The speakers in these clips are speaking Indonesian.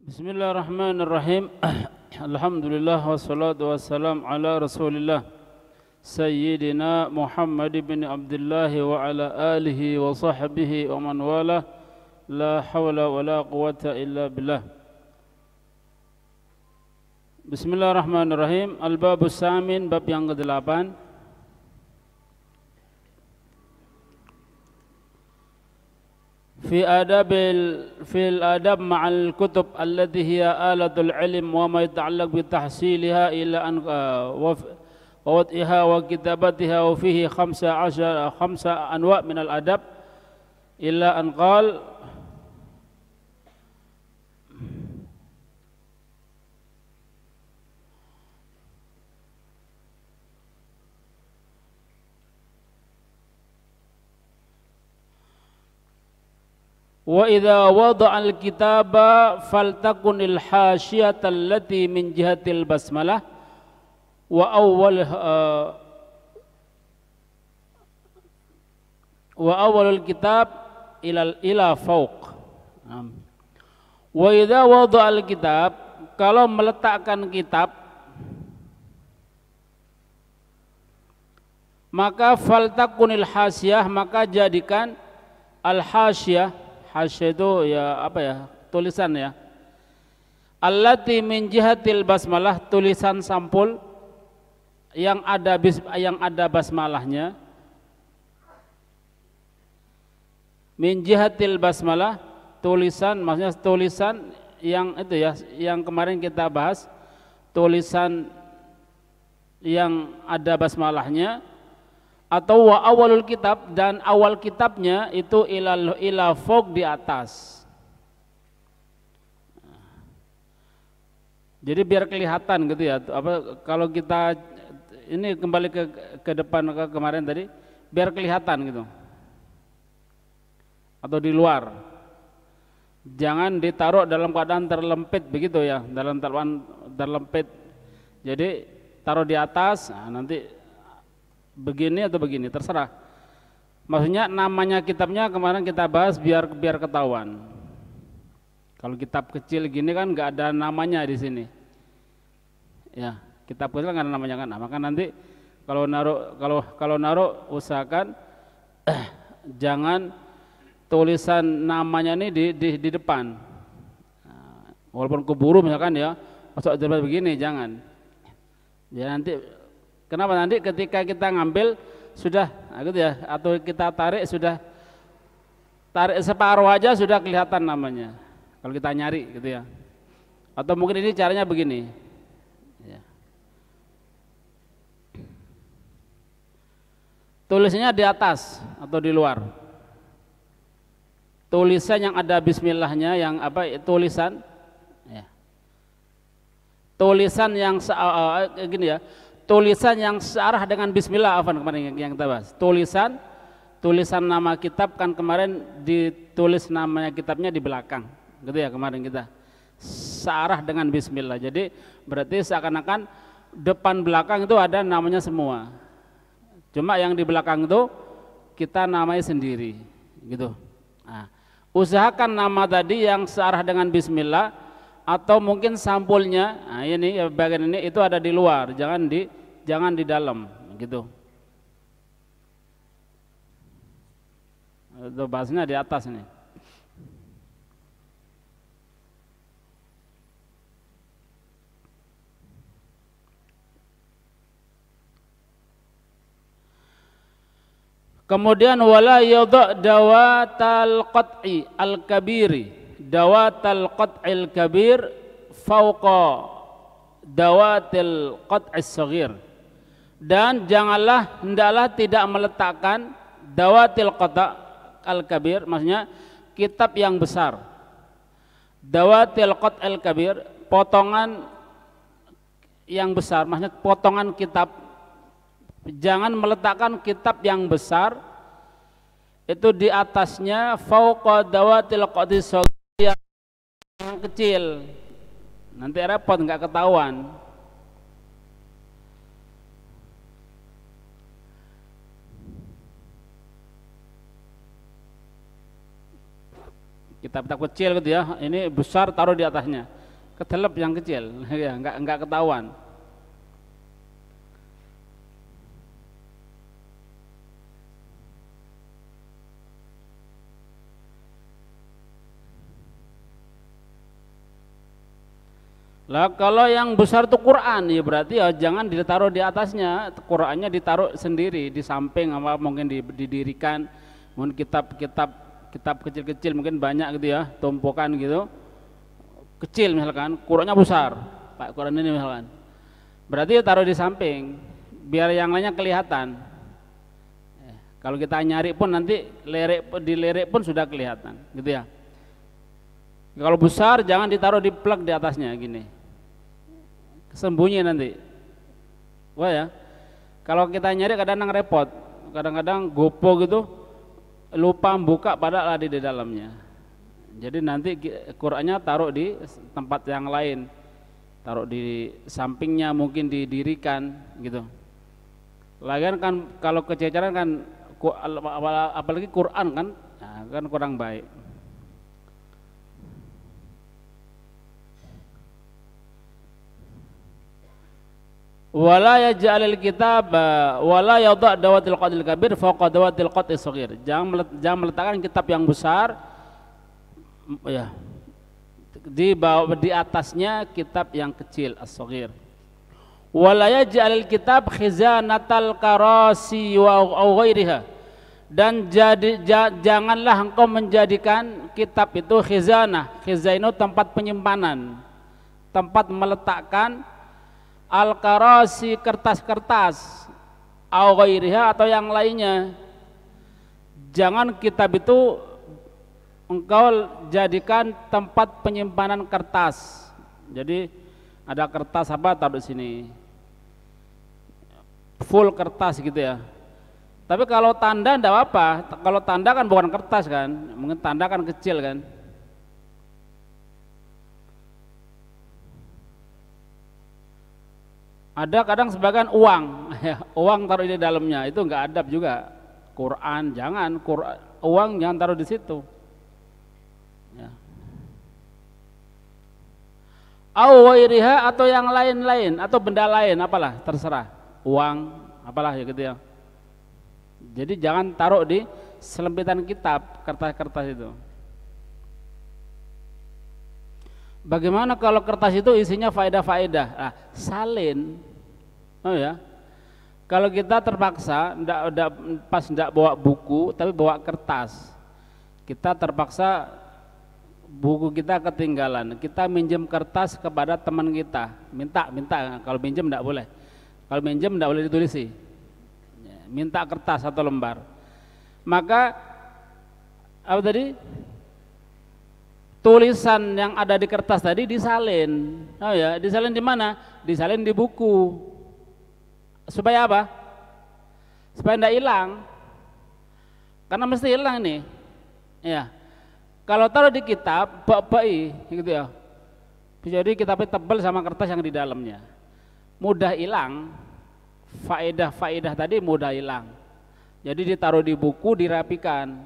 Bismillahirrahmanirrahim. Alhamdulillah wassalatu wassalam ala Rasulillah Sayyidina Muhammad bin Abdullah wa ala alihi wa sahbihi wa man wala. La hawla wa la quwata illa billah. Bismillahirrahmanirrahim. Al-Babus Samin, bab yang ke-8. في الآداب مع الكتب التي هي آلة العلم وما يتعلق بتحصيلها إلى أن ووضعها وكتابتها وفيه 15 أنواع من الآداب إلى أن قال wa idza wada'a al-kitaba faltakunil hasyiatal lati min jihatil basmalah wa awwalul kitab ila fauq. Wa idza wada'a al-kitab, kalau meletakkan kitab, maka faltakunil hasyah, maka jadikan al-hasyah. Hasyah itu ya apa ya, tulisan ya. Allati min jihatil basmalah, tulisan sampul yang ada basmalahnya. Min jihatil basmalah, tulisan maksudnya tulisan yang itu ya, yang kemarin kita bahas, tulisan yang ada basmalahnya. Atau wa awalul kitab, dan awal kitabnya itu ila fawq, di atas. Jadi biar kelihatan gitu ya, apa kalau kita ini kembali ke depan ke kemarin tadi, biar kelihatan gitu. Atau di luar. Jangan ditaruh dalam keadaan terlempit begitu ya, dalam terlempit. Jadi taruh di atas, nah nanti begini atau begini, terserah. Maksudnya namanya kitabnya kemarin kita bahas biar ketahuan. Kalau kitab kecil gini kan nggak ada namanya di sini. Ya, kitab kecil nggak ada namanya kan. Nah, maka nanti kalau naruh usahakan jangan tulisan namanya ini di depan. Nah, walaupun keburu misalkan ya, masuk jelas begini jangan. Ya nanti. Kenapa nanti ketika kita ngambil sudah gitu ya, atau kita tarik separuh aja sudah kelihatan namanya. Kalau kita nyari gitu ya. Atau mungkin ini caranya begini. Ya. Tulisnya di atas atau di luar. Tulisan yang ada bismillahnya, yang apa tulisan ya. Tulisan yang gini ya. Tulisan yang searah dengan bismillah, apa kemarin yang kita bahas. Tulisan nama kitab kan kemarin ditulis namanya kitabnya di belakang. Gitu ya kemarin kita. Searah dengan bismillah. Jadi berarti seakan-akan depan belakang itu ada namanya semua. Cuma yang di belakang itu kita namanya sendiri, gitu. Nah, usahakan nama tadi yang searah dengan bismillah, atau mungkin sampulnya, nah ini bagian ini itu ada di luar, jangan di dalam, gitu. Itu bahasnya di atas nih. Kemudian wala yadha dawatal qat'i al-kabiri, dawatal qat'il kabir fauqa dawatil qat'is saghir. Dan hendaklah tidak meletakkan dawatil qata' al-kabir, maksudnya kitab yang besar. Dawatil qat'il kabir, potongan yang besar, maksudnya potongan kitab. Jangan meletakkan kitab yang besar itu di atasnya fauqa dawatil qat'is saghir, yang kecil, nanti repot nggak ketahuan. Kitab-kitab kecil gitu ya, ini besar taruh di atasnya. ketelep yang kecil, ya nggak ketahuan. Lah kalau yang besar itu Quran ya berarti ya jangan ditaruh di atasnya, Qurannya ditaruh sendiri di samping, apa mungkin didirikan, mungkin kitab kecil-kecil mungkin banyak gitu ya, tumpukan gitu. Kecil misalkan, Qurannya besar, Pak Quran ini misalkan. Berarti ya taruh di samping biar yang lainnya kelihatan. Kalau kita nyari pun nanti dilirik pun sudah kelihatan, gitu ya. Kalau besar jangan ditaruh di plug di atasnya gini. Sembunyi nanti. Wah ya. Kalau kita nyari kadang-kadang repot. Kadang-kadang gopo gitu lupa buka padahal ada di dalamnya. Jadi nanti Qur'annya taruh di tempat yang lain. Taruh di sampingnya mungkin didirikan gitu. Lagian kan kalau kececeran kan apalagi Quran kan kurang baik. Wala yaj'alil kitab wala yadha' dawatil qadil kabir fawqa dawatil qadis shaghir. Jangan meletakkan kitab yang besar ya di atasnya kitab yang kecil as-shaghir. Wala yaj'alil kitab khizanatal karasi wa ghairiha. Dan janganlah engkau menjadikan kitab itu khizanah. Khizanah tempat penyimpanan, tempat meletakkan al-karasi kertas-kertas au ghairiha atau yang lainnya. Jangan kitab itu engkau jadikan tempat penyimpanan kertas. Jadi ada kertas apa taruh di sini. Full kertas gitu ya. Tapi kalau tanda enggak apa-apa. Kalau tanda kan bukan kertas kan. Mungkin tanda kan kecil kan. Ada kadang sebagian uang, ya, uang taruh di dalamnya, itu enggak adab juga. Quran jangan, uang jangan taruh di situ. Ya. Au wairiha atau yang lain-lain atau benda lain apalah terserah, uang apalah ya gitu ya. Jadi jangan taruh di selempitan kitab, kertas-kertas itu. Bagaimana kalau kertas itu isinya faedah-faedah? Nah, salin. Oh ya, kalau kita terpaksa ndak bawa buku tapi bawa kertas, kita terpaksa buku kita ketinggalan, kita minjem kertas kepada teman kita, minta. Kalau minjem ndak boleh, kalau minjem ndak boleh ditulisi, minta kertas atau lembar. Maka apa tadi? Tulisan yang ada di kertas tadi disalin. Oh ya, disalin di mana? Disalin di buku. Supaya apa? Supaya tidak hilang. Karena mesti hilang nih. Ya. Kalau taruh di kitab, baik gitu ya. Jadi kitabnya tebal sama kertas yang di dalamnya. Mudah hilang. Faedah tadi mudah hilang. Jadi ditaruh di buku, dirapikan.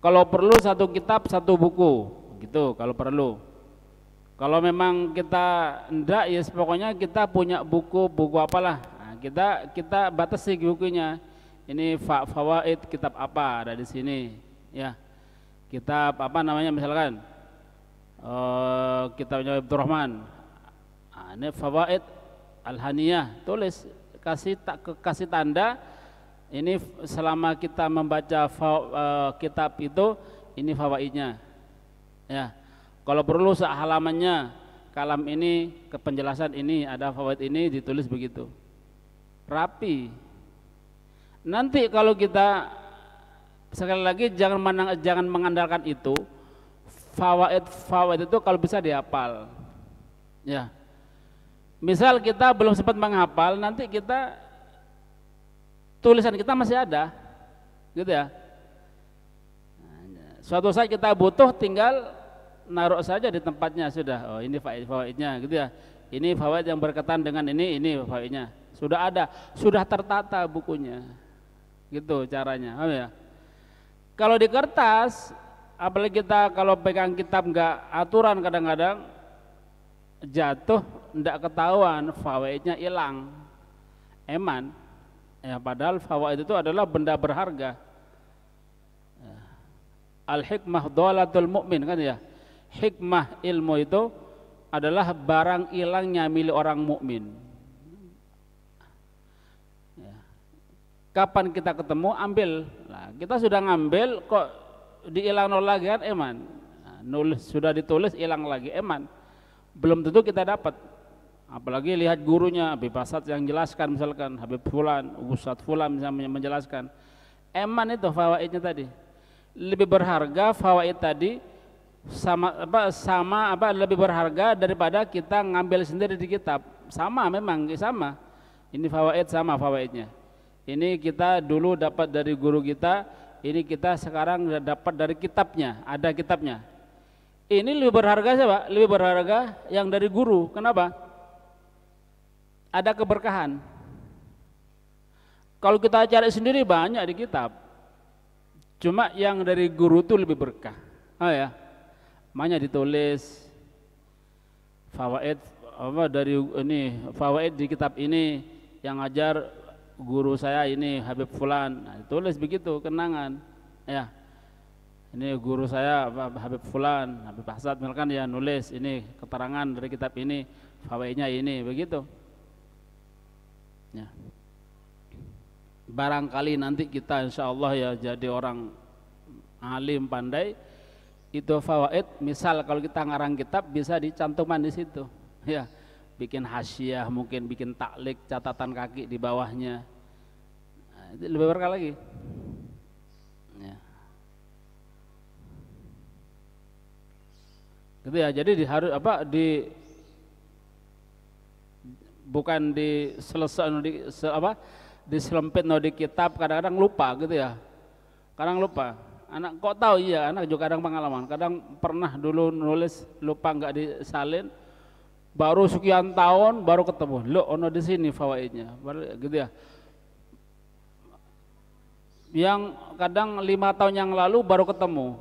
Kalau perlu satu kitab, satu buku. Gitu kalau perlu. Kalau memang kita enggak ya pokoknya kita punya buku apalah. Nah, kita batasi bukunya. Ini fawaid kitab apa ada di sini ya. Kitab apa namanya misalkan kitabnya Abdurrahman. Nah, ini fawaid Al-Haniyah, tulis kasih tanda ini selama kita membaca kitab itu ini fawaidnya. Ya. Kalau perlu halamannya kalam ini ke penjelasan ini ada fawaid ini ditulis begitu. Rapi. Nanti kalau kita sekali lagi jangan mengandalkan itu. Fawaid itu kalau bisa dihafal. Ya. Misal kita belum sempat menghafal, nanti kita tulisan kita masih ada. Gitu ya. Suatu saat kita butuh tinggal naruh saja di tempatnya sudah. Oh ini fawaidnya gitu ya. Ini fawaid yang berkaitan dengan ini fawaidnya. Sudah ada, sudah tertata bukunya. Gitu caranya. Oh ya. Kalau di kertas, apalagi kita kalau pegang kitab enggak aturan kadang-kadang jatuh ndak ketahuan, fawaidnya hilang. Eman. Ya, padahal fawaid itu adalah benda berharga. Al-hikmah dhalatul mu'min kan ya. Hikmah ilmu itu adalah barang hilangnya milik orang mukmin. Ya. Kapan kita ketemu ambil. Nah, kita sudah ngambil kok dihilang lagi kan eman. Nah, nulis sudah ditulis hilang lagi eman. Belum tentu kita dapat. Apalagi lihat gurunya Habib Asad yang jelaskan, misalkan Habib Fulan, Ustadz Fulan misalnya menjelaskan. Eman itu fawaidnya tadi. Lebih berharga fawaid tadi sama lebih berharga daripada kita ngambil sendiri di kitab. Sama memang sama. Ini fawaid sama fawaidnya. Ini kita dulu dapat dari guru kita, ini kita sekarang dapat dari kitabnya, ada kitabnya. Ini lebih berharga siapa? Lebih berharga yang dari guru. Kenapa? Ada keberkahan. Kalau kita cari sendiri banyak di kitab. Cuma yang dari guru itu lebih berkah. Oh ya. Makanya ditulis fawaid dari ini, fawaid di kitab ini yang ngajar guru saya ini Habib Fulan. Nah, ditulis begitu kenangan. Ya. Ini guru saya Habib Fulan, Habib Asad misalkan ya nulis ini keterangan dari kitab ini, fawaidnya ini begitu. Ya. Barangkali nanti kita insya Allah ya jadi orang alim pandai, itu fawaid misal kalau kita ngarang kitab bisa dicantumkan di situ, ya bikin hasyiah, mungkin bikin taklik, catatan kaki di bawahnya, nah, itu lebih berkah lagi. Ya. Gitu ya, jadi harus bukan diselempit di kitab, kadang-kadang lupa gitu ya. Kadang lupa. Anak kok tahu iya, anak juga kadang pengalaman. Kadang pernah dulu nulis lupa nggak disalin, baru sekian tahun baru ketemu. Loh, ono di sini fawaidnya. Gitu ya. Yang kadang 5 tahun yang lalu baru ketemu.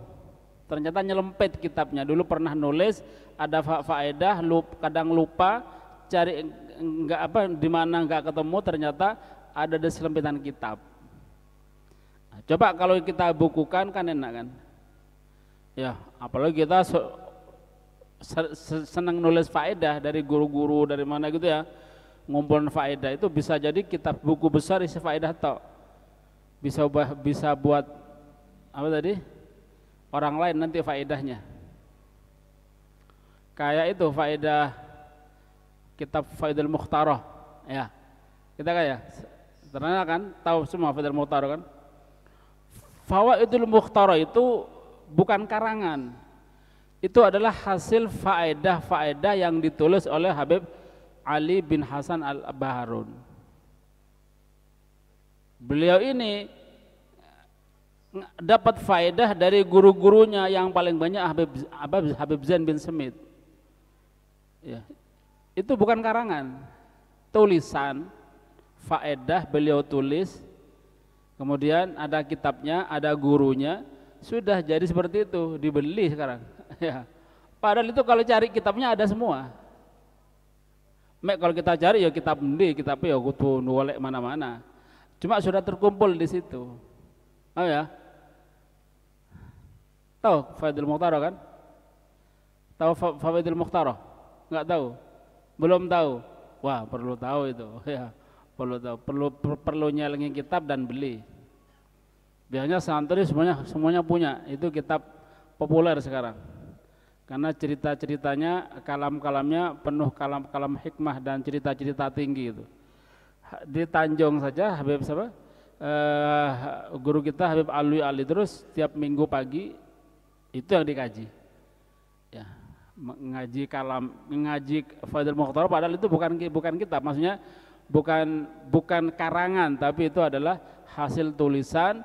Ternyata nyelempit kitabnya. Dulu pernah nulis ada faedah, kadang lupa cari di mana nggak ketemu, ternyata ada di selempitan kitab. Nah, coba kalau kita bukukan kan enak kan, ya apalagi kita senang nulis faedah dari guru-guru dari mana gitu ya, ngumpulin faedah itu bisa jadi kitab buku besar isi faedah tok, bisa buat apa tadi orang lain nanti faedahnya, kayak itu faedah kitab Faidul Mukhtarah, ya kita kayak ternyata kan tahu semua Faidul Mukhtarah kan. Fawaidul Mukhtarah itu bukan karangan, itu adalah hasil faedah-faedah yang ditulis oleh Habib Ali bin Hasan Al-Baharun. Beliau ini dapat faedah dari guru-gurunya, yang paling banyak Habib Zain bin Semit. Ya, itu bukan karangan, tulisan faedah beliau tulis. Kemudian ada kitabnya, ada gurunya, sudah jadi seperti itu, dibeli sekarang. Ya. Padahal itu kalau cari kitabnya ada semua. Kalau kita cari ya kitab kitabnya ya kutu nuwalek mana-mana. Cuma sudah terkumpul di situ. Oh ya. Tahu Faidul Mukhtarah kan? Tahu Faidul Mukhtarah? Enggak tahu? Belum tahu? Wah, perlu tahu itu. Ya. Perlu tahu, perlu nyelengin kitab dan beli. Biasanya santri semuanya punya, itu kitab populer sekarang. Karena cerita-ceritanya, kalam-kalamnya penuh kalam-kalam hikmah dan cerita-cerita tinggi itu. Di Tanjung saja Habib guru kita Habib Alwi Ali terus tiap minggu pagi itu yang dikaji. Ya, ngaji Faidul Mukhtarah, padahal itu bukan kitab, maksudnya bukan karangan, tapi itu adalah hasil tulisan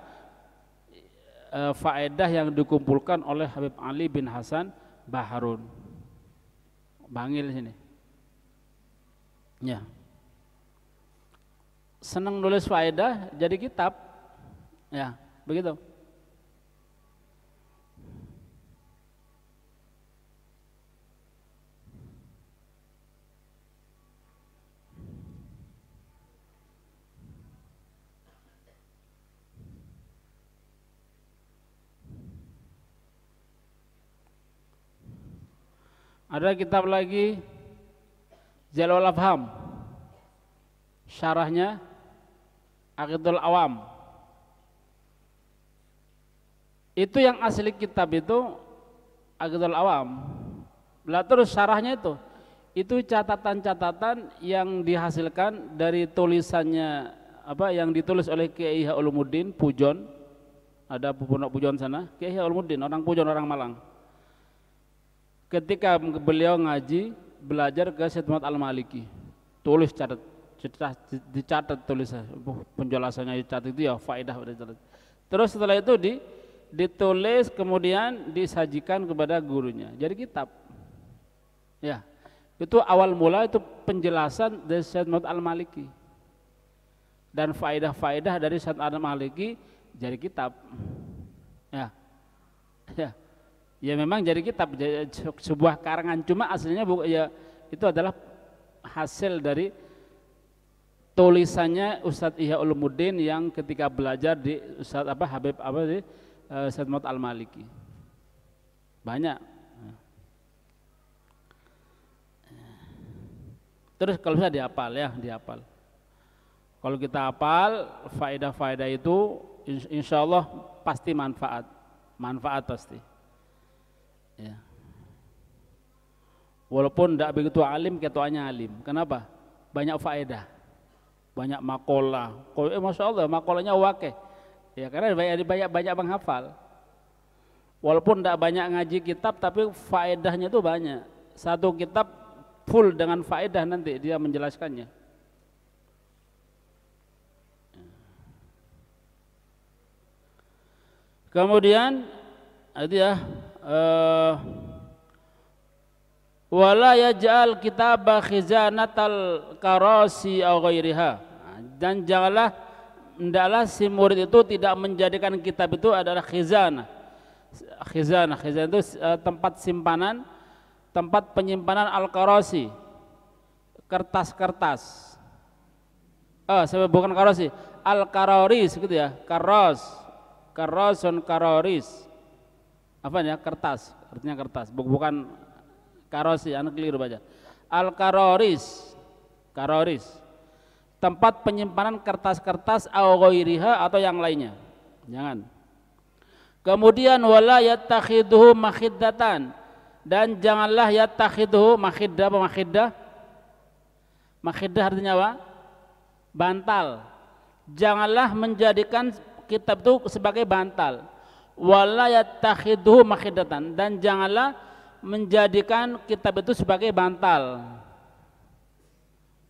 faedah yang dikumpulkan oleh Habib Ali bin Hasan Baharun. Bangil sini. Ya. Senang nulis faedah jadi kitab. Ya, begitu. Ada kitab lagi Jalul Afham, syarahnya Aqidul Awam. Itu yang asli kitab itu Aqidul Awam. Lah terus syarahnya itu catatan-catatan yang dihasilkan dari tulisannya yang ditulis oleh Kiai Ihya Ulumuddin Pujon. Ada Pondok Pujon sana, Kiai Ihya Ulumuddin, orang Pujon, orang Malang. Ketika beliau ngaji, belajar ke Syekh Muhammad Al-Maliki, tulis dicatat tulisan, penjelasannya dicatat itu ya faedah. Terus setelah itu ditulis kemudian disajikan kepada gurunya, jadi kitab. Ya, itu awal mula itu penjelasan dari Syekh Muhammad Al-Maliki dan faedah-faedah dari Syekh Al-Maliki jadi kitab. Ya, ya. Ya memang jadi kitab, sebuah karangan, cuma aslinya ya itu adalah hasil dari tulisannya Ustadz Ihya Ulumuddin yang ketika belajar di Ustadz Habib di Syekh Muhammad Al-Maliki. Banyak. Terus kalau bisa dihafal ya, dihafal. Kalau kita hafal faedah-faedah itu insya Allah pasti manfaat pasti. Ya. Walaupun tidak begitu alim, ketuanya alim. Kenapa? Banyak faedah, banyak makalah. Masya Allah, makalahnya wakeh. Ya karena banyak menghafal. Walaupun tidak banyak ngaji kitab, tapi faedahnya itu banyak. Satu kitab full dengan faedah, nanti dia menjelaskannya. Kemudian itu ya. Wala yaj'al kitaba khizanatal karasi aw ghairiha, dan janganlah hendaklah si murid itu tidak menjadikan kitab itu adalah khizanah itu tempat simpanan, tempat penyimpanan al-karasi, kertas-kertas. Bukan karasi, al-kararis gitu ya, karasun kararis. Apa ya, kertas, artinya kertas, bukan karosi, anak keliru baca. Al-kararis, tempat penyimpanan kertas-kertas au ghairiha atau yang lainnya. Jangan. Kemudian wala yattakhidhu makhiddatan, dan janganlah yattakhidhu makhidah artinya apa? Bantal. Janganlah menjadikan kitab itu sebagai bantal. Wala yattakhidhu makhidatan, dan janganlah menjadikan kitab itu sebagai bantal.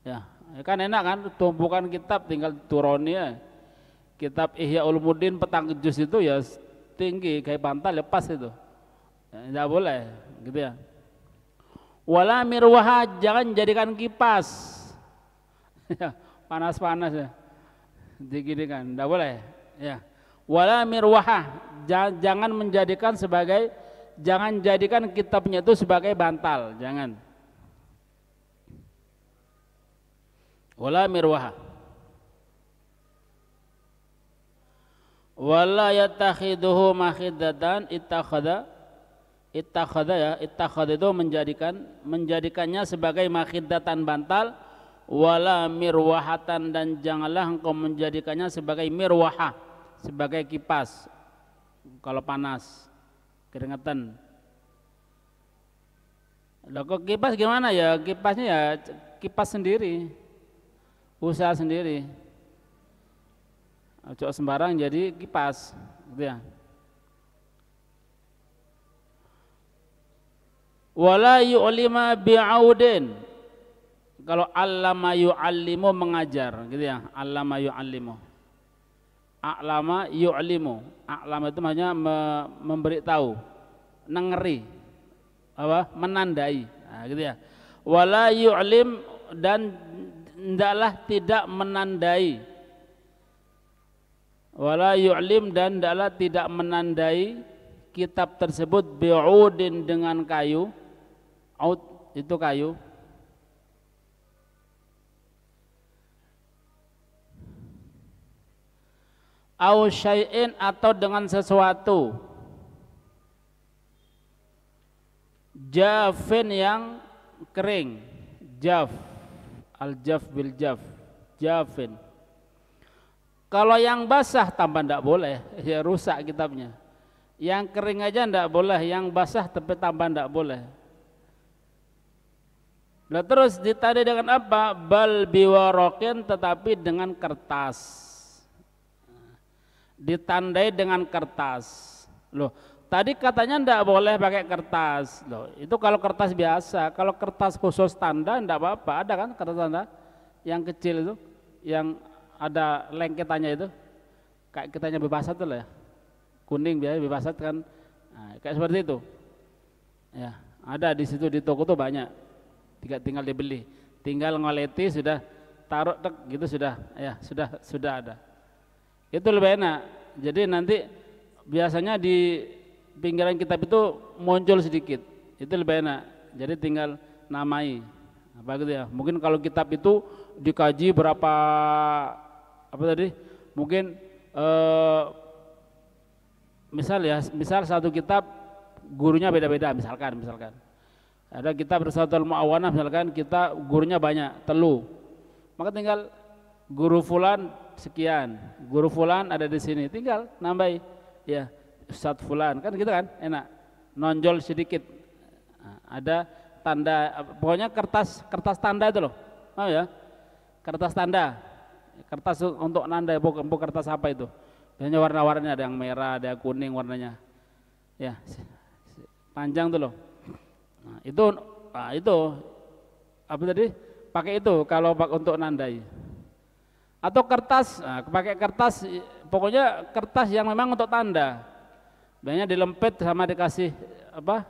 Ya kan enak kan, tumpukan kitab tinggal turun ya. Kitab Ihya Ulumuddin petang juz itu ya tinggi kayak bantal, lepas itu. Ya, tidak boleh gitu ya. Wala mirwaha, jangan jadikan kipas. Panas-panas ya. Digini kan, tidak boleh. Ya. Wala mirwaha, jangan jadikan kitabnya itu sebagai bantal, jangan. Wala mirwaha. Wala yatakhiduhu makhidatan, ittakhadha itu menjadikannya sebagai makhidatan, bantal. Wala mirwahatan, dan janganlah engkau menjadikannya sebagai mirwahah, sebagai kipas kalau panas keringetan. Lah kok kipas gimana ya? Kipasnya ya kipas sendiri, usaha sendiri. Cok sembarang jadi kipas gitu ya. Wala yu'lima bi'audin, kalau allama yu'allimu mengajar gitu ya, allama yu'allimu. A'lama yu'limu, a'lama itu maksudnya memberitahu, nengeri, menandai, nah, gitu ya. Wala yu'lim, dan hendaklah tidak menandai. Wala yu'lim, dan hendaklah tidak menandai kitab tersebut bi'udin, dengan kayu. Ud itu kayu. Au syai'in, atau dengan sesuatu. Jafin yang kering, jaf, al-jaf bil jaf, jafin. Kalau yang basah tambah ndak boleh, ya rusak kitabnya. Yang kering aja ndak boleh, yang basah tapi tambah ndak boleh. Nah terus ditandai dengan apa? Bal biwarokin, tetapi dengan kertas. Ditandai dengan kertas. Loh, tadi katanya ndak boleh pakai kertas. Loh, itu kalau kertas biasa. Kalau kertas khusus tanda ndak apa-apa. Ada kan kertas tanda yang kecil itu, yang ada lengketannya itu, kayak kitanya bebasat tuh lah ya, kuning biasa bebasat kan, nah, kayak seperti itu ya, ada di situ di toko tuh banyak, tinggal dibeli, tinggal ngoleti sudah taruh tek gitu sudah ya, sudah ada, itu lebih enak. Jadi nanti biasanya di pinggiran kitab itu muncul sedikit, itu lebih enak, jadi tinggal namai apa gitu ya. Mungkin kalau kitab itu dikaji berapa apa tadi, mungkin misal satu kitab gurunya beda-beda, misalkan ada kitab Risalatul Mu'awanah misalkan, kita gurunya banyak, telu, maka tinggal guru fulan sekian, guru fulan ada di sini, tinggal nambahi ya Ustadz fulan, kan gitu kan, enak, nonjol sedikit. Nah, ada tanda, pokoknya kertas tanda itu loh, oh ya, kertas tanda, kertas untuk nanda, bukan kertas apa itu, biasanya warna-warnanya ada yang merah, ada yang kuning warnanya, ya panjang tuh loh. Nah, itu apa tadi, pakai itu kalau untuk nandai. Atau kertas, nah, pakai kertas, pokoknya kertas yang memang untuk tanda, biasanya dilempit sama dikasih apa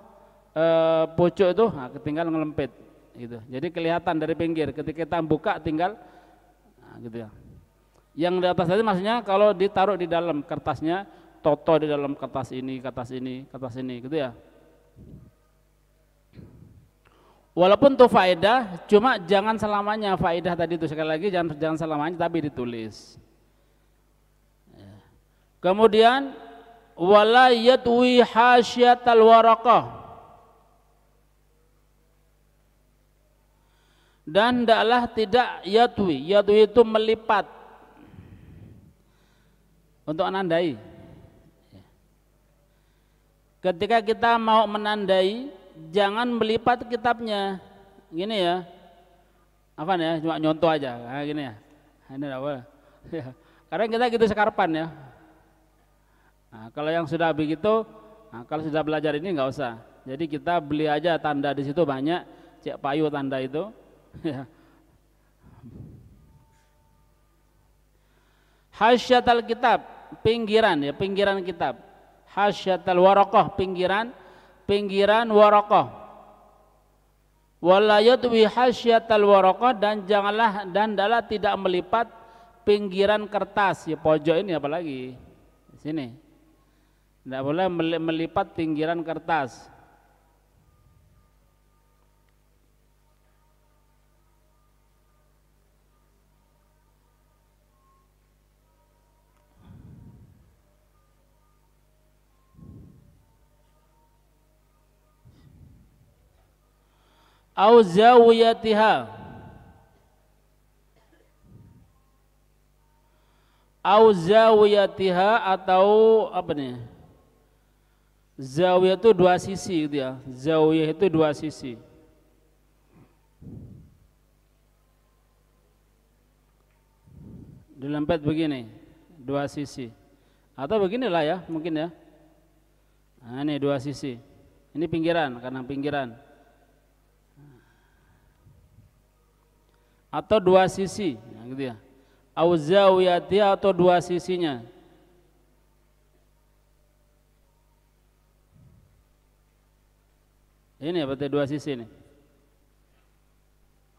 pucuk itu, nah, tinggal ngelempit gitu, jadi kelihatan dari pinggir, ketika kita buka tinggal gitu ya. Yang di atas tadi maksudnya kalau ditaruh di dalam kertasnya, toto di dalam kertas ini gitu ya. Walaupun itu faedah, cuma jangan selamanya faedah tadi itu, sekali lagi jangan selamanya, tapi ditulis. Kemudian wala yatwi hasyatal waraqah, dan hendaklah tidak yatwi itu melipat untuk menandai. Ketika kita mau menandai, jangan melipat kitabnya gini ya, apa ya, cuma nyontoh aja, nah, gini ya, ini apa ya, karena kita gitu sekarpan ya. Nah, kalau yang sudah begitu, nah, kalau sudah belajar ini nggak usah, jadi kita beli aja tanda di situ banyak, cek payu tanda itu. Hasyatal kitab, pinggiran ya, pinggiran kitab. Hasyatal waraqah, pinggiran waraqah. Wala yatwi hasyatal waraqah, dan hendaklah tidak melipat pinggiran kertas, ya pojok ini apalagi di sini. Tidak boleh melipat pinggiran kertas. Au zawiyatiha, atau apa nih, zawiyah itu dua sisi gitu ya, zawiyah itu dua sisi. Dilempet begini, dua sisi, atau beginilah ya mungkin ya. Nah, ini dua sisi, ini pinggiran, karena pinggiran, atau dua sisi, nah, gitu ya. Au zawiyati, atau dua sisinya. Ini berarti dua sisi nih.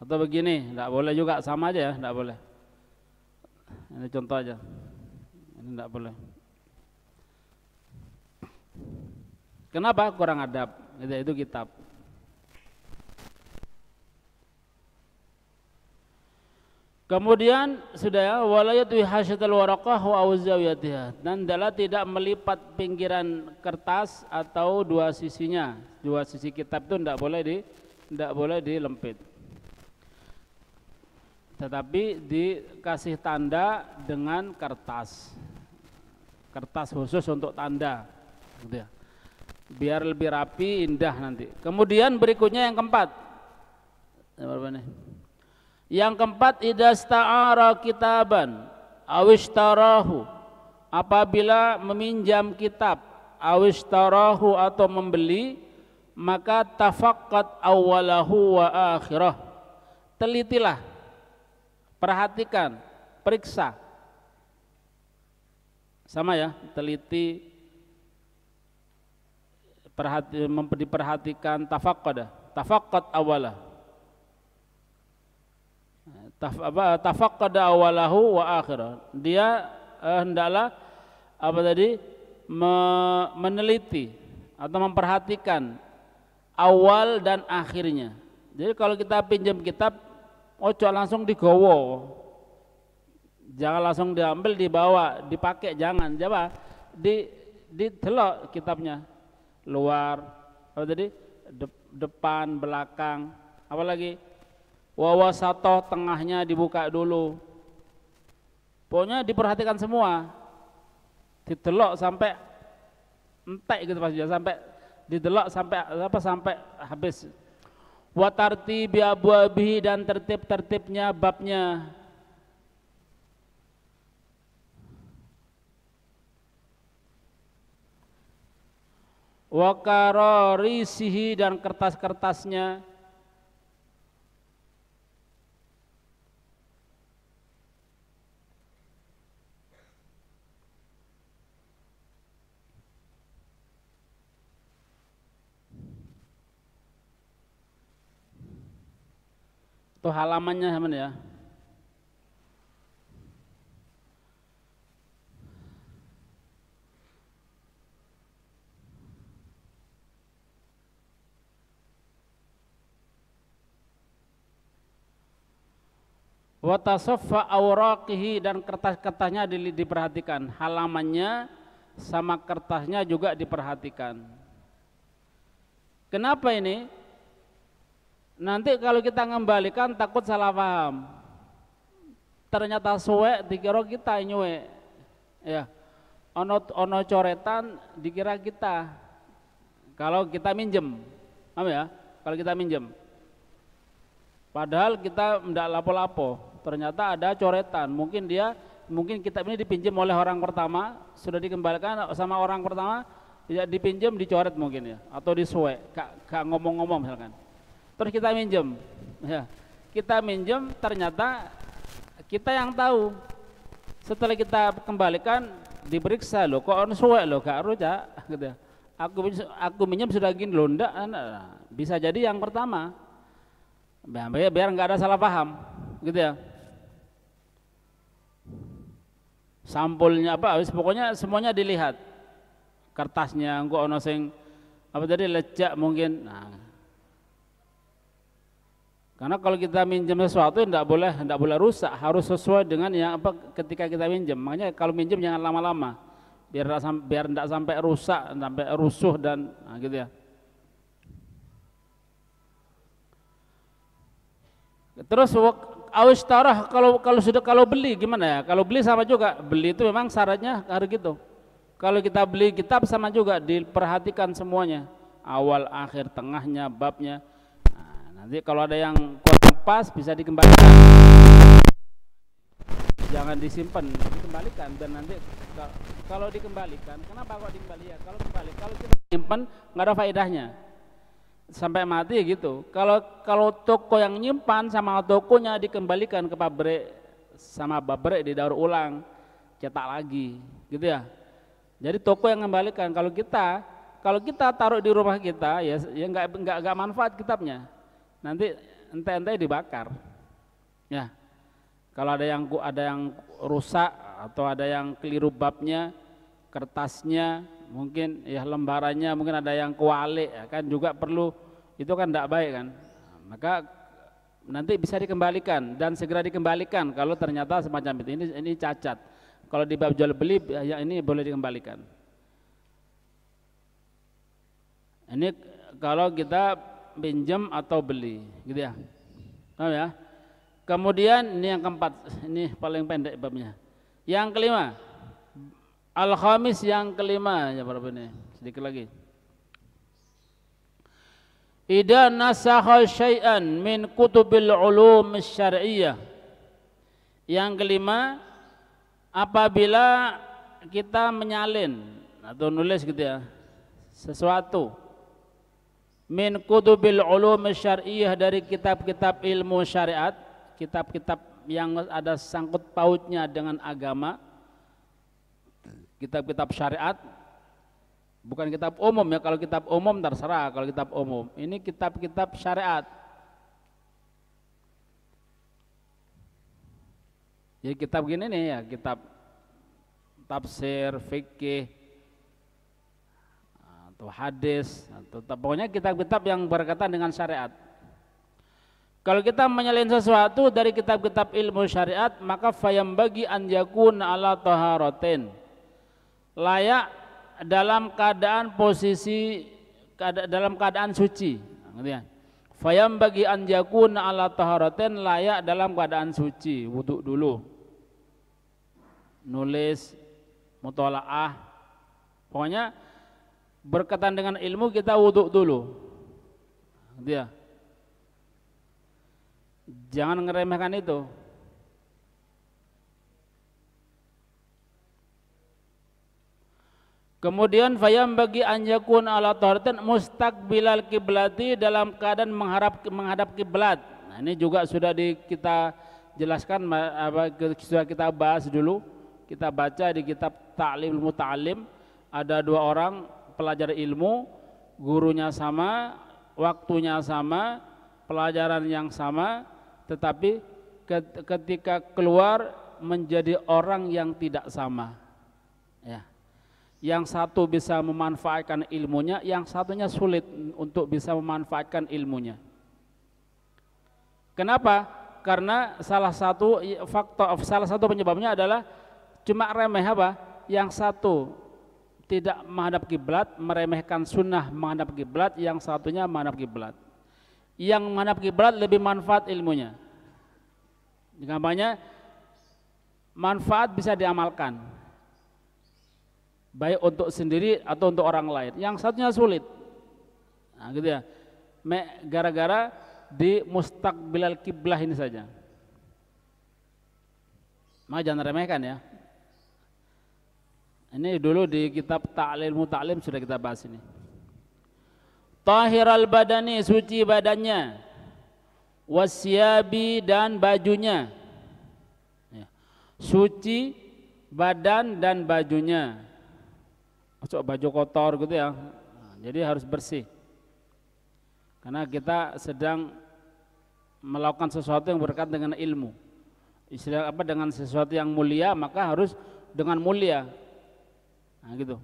Atau begini, enggak boleh juga, sama aja ya, enggak boleh. Ini contoh aja. Ini enggak boleh. Kenapa? Kurang adab. Itu kitab. Kemudian sudah ya, wala yatwi hasyatal waraqah wa awzawiyatiha, dan adalah tidak melipat pinggiran kertas atau dua sisinya. Dua sisi kitab itu tidak boleh dilempit. Tetapi dikasih tanda dengan kertas khusus untuk tanda, gitu ya. Biar lebih rapi, indah nanti. Kemudian berikutnya yang keempat. Yang keempat, idza sta'ara kitaban awishtarahu, apabila meminjam kitab, awishtarahu atau membeli, maka tafaqqat awwalahu wa akhirah, telitilah, perhatikan, periksa. Sama ya, teliti, diperhatikan, tafaqqat awalah, tafaqqada awalahu wa akhirah. Dia hendaklah meneliti atau memperhatikan awal dan akhirnya. Jadi kalau kita pinjam kitab, ojo langsung digowo, jangan langsung diambil, dibawa, dipakai, jangan. Coba ditelok kitabnya, luar, depan, belakang, apalagi wawasato, tengahnya dibuka dulu. Pokoknya diperhatikan semua, ditelok sampai entek gitu maksudnya, sampai didelok sampai habis. Wa tartibi abwabihi, dan tertib-tertibnya babnya. Wa qararisihi, dan kertas-kertasnya. Itu halamannya sama ya. Wa tasaffa awraqihi, dan kertas-kertasnya diperhatikan, halamannya sama kertasnya juga diperhatikan. Kenapa ini? Nanti kalau kita ngembalikan takut salah paham. Ternyata suwe dikira kita nyuwe. Ya. Ono coretan dikira kita. Kalau kita minjem. Paham ya? Kalau kita minjem. Padahal kita ndak lapo-lapo. Ternyata ada coretan. Mungkin kitab ini dipinjam oleh orang pertama, sudah dikembalikan sama orang pertama, tidak dipinjam, dicoret mungkin ya, atau disuwe, gak ngomong-ngomong misalkan. Terus kita minjem, ya, kita minjem, ternyata kita yang tahu. Setelah kita kembalikan, diperiksa loh, kok on suwe loh, gak rujak, gitu. Aku minjem sudah gini loh, enggak, bisa jadi yang pertama, biar nggak ada salah paham, gitu ya. Sampulnya apa, pokoknya semuanya dilihat, kertasnya, kok ono sing lecak mungkin. Nah, karena kalau kita minjem sesuatu tidak boleh rusak, harus sesuai dengan yang ketika kita minjem. Makanya kalau minjem jangan lama-lama, biar tidak sampai rusak, sampai rusuh dan gitu ya. Terus austarah, kalau beli gimana ya? Kalau beli sama juga, beli itu memang syaratnya harus gitu. Kalau kita beli kitab sama juga, diperhatikan semuanya, awal, akhir, tengahnya, babnya. Nanti kalau ada yang kurang pas bisa dikembalikan, jangan disimpan, dikembalikan. Dan nanti kalau dikembalikan, kenapa kok dikembalikan? Kalau kita simpan nggak ada faedahnya sampai mati gitu. Kalau toko yang nyimpan sama tokonya dikembalikan ke pabrik, sama pabrik didaur ulang, cetak lagi, gitu ya. Jadi toko yang mengembalikan. Kalau kita taruh di rumah kita, ya nggak manfaat kitabnya. Nanti ente dibakar, ya. Kalau ada yang rusak atau ada yang keliru babnya, kertasnya, mungkin ya lembarannya, mungkin ada yang kualik, ya kan juga perlu, itu kan tidak baik kan. Maka nanti bisa dikembalikan dan segera dikembalikan kalau ternyata semacam itu. Ini cacat. Kalau di bab jual beli ya ini boleh dikembalikan. Ini kalau kita pinjam atau beli, gitu ya. Tahu ya? Kemudian ini yang keempat, ini paling pendek babnya. Yang kelima, al-khamis yang kelima ya para ini sedikit lagi. Idza nasakha syai'an min kutubil ulum syar'iyyah. Yang kelima, apabila kita menyalin atau nulis gitu ya sesuatu min kutubil ulum syar'iyyah dari kitab-kitab ilmu syariat, kitab-kitab yang ada sangkut pautnya dengan agama, kitab-kitab syariat, bukan kitab umum ya. Kalau kitab umum terserah, kalau kitab umum ini kitab-kitab syariat. Jadi kitab gini nih ya, kitab tafsir, fikih, atau hadis, atau pokoknya kitab-kitab yang berkaitan dengan syariat. Kalau kita menyalin sesuatu dari kitab-kitab ilmu syariat, maka fayambagi an yakun ala taharatin, layak dalam keadaan posisi, dalam keadaan suci, gitu ya. Fayambagi an yakun ala taharatin, layak dalam keadaan suci, wudu dulu, nulis, mutolaah, pokoknya berkaitan dengan ilmu kita wudu dulu, gitu ya. Jangan ngeremehkan itu. Kemudian fayam bagi anjakun ala taharatin mustaqbilal kiblati, dalam keadaan menghadap kiblat. Nah, ini juga sudah kita jelaskan, sudah kita bahas dulu. Kita baca di kitab Ta'lim Muta'alim, ada dua orang pelajar ilmu, gurunya sama, waktunya sama, pelajaran yang sama, tetapi ketika keluar menjadi orang yang tidak sama, ya. Yang satu bisa memanfaatkan ilmunya, yang satunya sulit untuk bisa memanfaatkan ilmunya. Kenapa? Karena salah satu penyebabnya adalah cuma remeh apa? Yang satu tidak menghadap kiblat, meremehkan sunnah menghadap kiblat, yang satunya menghadap kiblat. Yang menghadap kiblat lebih manfaat ilmunya. Gampangnya manfaat bisa diamalkan, baik untuk sendiri atau untuk orang lain. Yang satunya sulit. Nah, gitu ya. Gara-gara di mustaqbilal kiblah ini saja. Maka jangan remehkan ya. Ini dulu di kitab Ta'lim Muta'alim sudah kita bahas ini. Tahiral badani, suci badannya, wasyabi, dan bajunya, ya. Suci badan dan bajunya. Masuk baju kotor gitu ya, nah, jadi harus bersih. Karena kita sedang melakukan sesuatu yang berkaitan dengan ilmu. Istilah apa, dengan sesuatu yang mulia, maka harus dengan mulia. Nah gitu.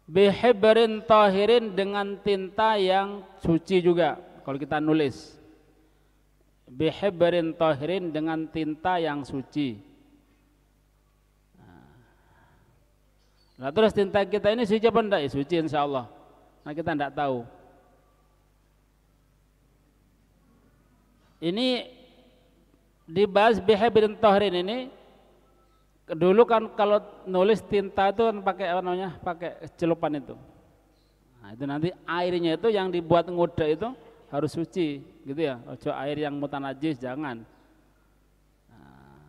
Bihibrin tahirin, dengan tinta yang suci juga. Kalau kita nulis bihibrin tahirin, dengan tinta yang suci. Nah terus tinta kita ini suci apa enggak? Ya, suci insya Allah. Nah kita enggak tahu. Ini dibahas bihibrin tahirin ini. Dulu kan kalau nulis tinta itu kan pakai apa namanya, pakai celupan itu. Nah, itu nanti airnya itu yang dibuat nguda itu harus suci, gitu ya. Ojo air yang mutanajis, jangan. Nah.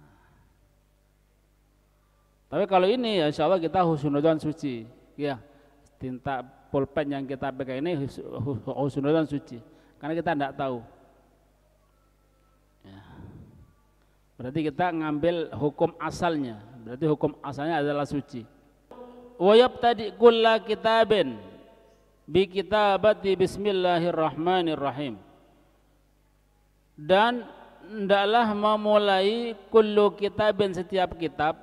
Tapi kalau ini ya insya Allah kita husnudzon suci, ya. Tinta pulpen yang kita pakai ini husnudzon suci, karena kita tidak tahu. Ya. Berarti kita ngambil hukum asalnya. Berarti hukum asalnya adalah suci. Wa yabtadi kulla kitabin bi kitabati bismillahirrahmanirrahim. Dan hendaklah memulai kullu kitabin, setiap kitab,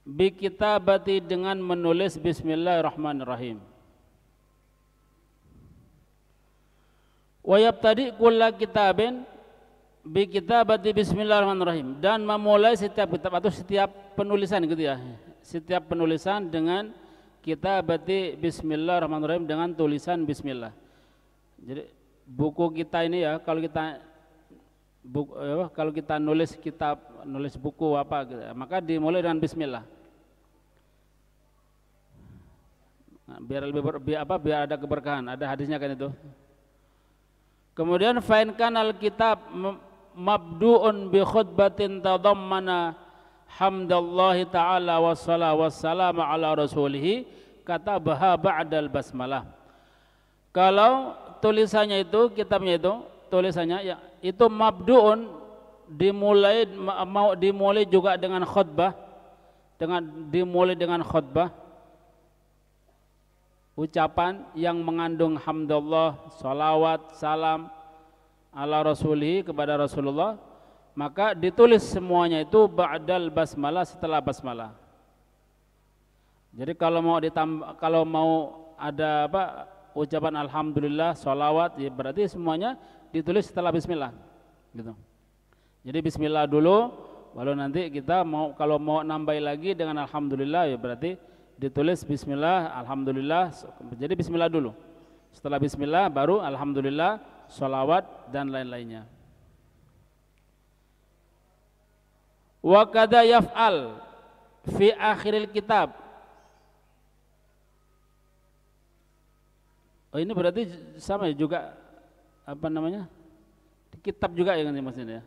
bi kitabati, dengan menulis bismillahirrahmanirrahim. Wa yabtadi kulla kitabin bi kitabati bismillahirrahmanirrahim, dan memulai setiap kitab atau setiap penulisan gitu ya. Setiap penulisan dengan kitabati bismillahirrahmanirrahim, dengan tulisan bismillah. Jadi buku kita ini ya, kalau kita nulis kitab, nulis buku apa gitu, maka dimulai dengan bismillah. Nah, biar ada keberkahan, ada hadisnya kan itu. Kemudian fa'in kanal kitab mabdu'un bi khutbatin tadammana hamdallahi ta'ala wassalamu ala rasulihi katabaha ba'dal basmalah. Kalau tulisannya itu, kitabnya itu, tulisannya ya, itu mabdu'un, dimulai juga dengan khutbah, dimulai dengan khutbah, ucapan yang mengandung hamdallah, salawat, salam ala rasulihi, kepada Rasulullah, maka ditulis semuanya itu ba'dal basmalah, setelah basmalah. Jadi kalau mau ada ucapan alhamdulillah, salawat, ya berarti semuanya ditulis setelah bismillah gitu. Jadi bismillah dulu, baru nanti kita kalau mau nambah lagi dengan alhamdulillah, ya berarti ditulis bismillah, alhamdulillah. Jadi bismillah dulu, setelah bismillah baru alhamdulillah, sholawat dan lain-lainnya. Wa kada yaf'al fi akhiril kitab. Oh, ini berarti sama ya juga, apa namanya, di kitab juga ya maksudnya ya.